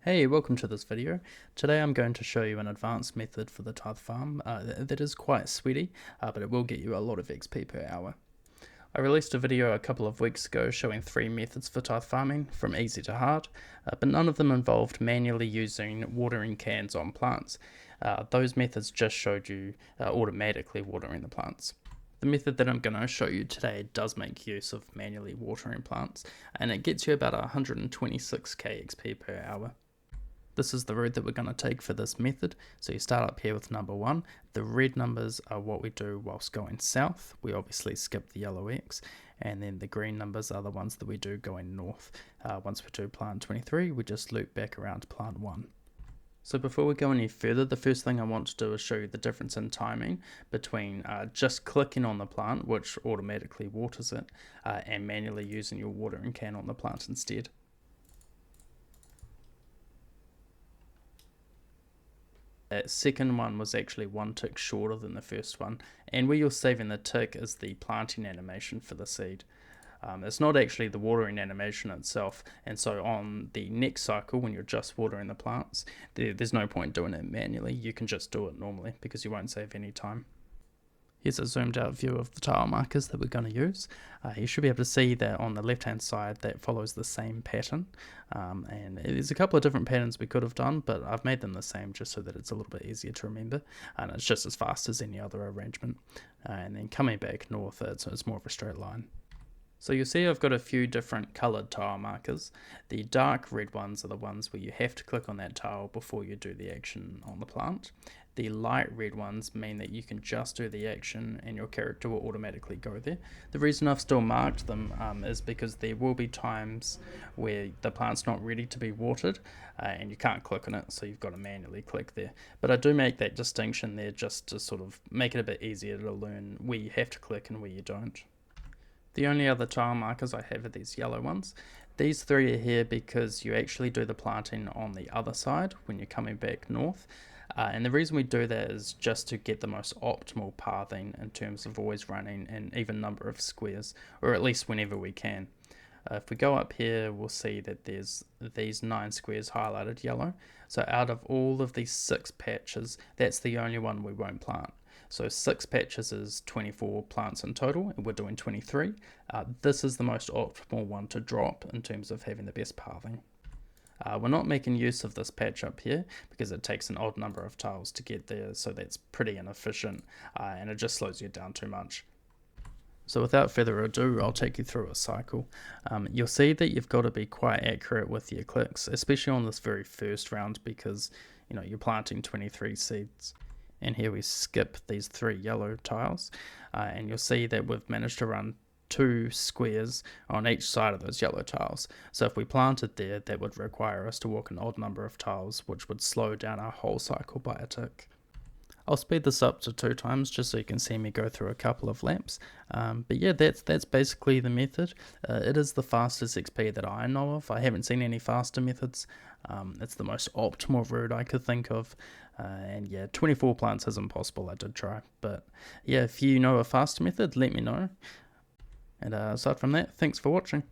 Hey, welcome to this video. Today I'm going to show you an advanced method for the Tithe Farm that is quite sweaty, but it will get you a lot of XP per hour. I released a video a couple of weeks ago showing 3 methods for tithe farming, from easy to hard, but none of them involved manually using watering cans on plants. Those methods just showed you automatically watering the plants. The method that I'm going to show you today does make use of manually watering plants, and it gets you about 126k XP per hour. This is the route that we're going to take for this method. So you start up here with number 1. The red numbers are what we do whilst going south. We obviously skip the yellow X. And then the green numbers are the ones that we do going north. Once we do plant 23, we just loop back around to plant 1. So before we go any further, the first thing I want to do is show you the difference in timing between just clicking on the plant, which automatically waters it, and manually using your watering can on the plant instead. That second one was actually 1 tick shorter than the first one, and where you're saving the tick is the planting animation for the seed. It's not actually the watering animation itself, and so on the next cycle when you're just watering the plants, there's no point doing it manually. You can just do it normally because you won't save any time. Here's a zoomed out view of the tile markers that we're going to use. You should be able to see that on the left hand side that follows the same pattern, and there's a couple of different patterns we could have done, but I've made them the same just so that it's a little bit easier to remember, and it's just as fast as any other arrangement. And then coming back north, it's more of a straight line. So you'll see I've got a few different coloured tile markers. The dark red ones are the ones where you have to click on that tile before you do the action on the plant. The light red ones mean that you can just do the action and your character will automatically go there. The reason I've still marked them is because there will be times where the plant's not ready to be watered and you can't click on it, so you've got to manually click there. But I do make that distinction there just to sort of make it a bit easier to learn where you have to click and where you don't. The only other tile markers I have are these yellow ones. These 3 are here because you actually do the planting on the other side when you're coming back north. And the reason we do that is just to get the most optimal pathing in terms of always running an even number of squares, or at least whenever we can. If we go up here, we'll see that there's these 9 squares highlighted yellow. So out of all of these 6 patches, that's the only one we won't plant. So 6 patches is 24 plants in total, and we're doing 23. This is the most optimal one to drop in terms of having the best pathing. We're not making use of this patch up here because it takes an odd number of tiles to get there, so that's pretty inefficient, and it just slows you down too much. So without further ado, I'll take you through a cycle. You'll see that you've got to be quite accurate with your clicks, especially on this very first round, because you're planting 23 seeds. And here we skip these 3 yellow tiles, and you'll see that we've managed to run 2 squares on each side of those yellow tiles. So if we planted there, that would require us to walk an odd number of tiles, which would slow down our whole cycle by a tick. I'll speed this up to 2 times just so you can see me go through a couple of laps. But yeah, that's basically the method. It is the fastest XP that I know of. I haven't seen any faster methods. It's the most optimal route I could think of. And yeah, 24 plants is impossible. I did try. But yeah, if you know a faster method, let me know. And aside from that, thanks for watching.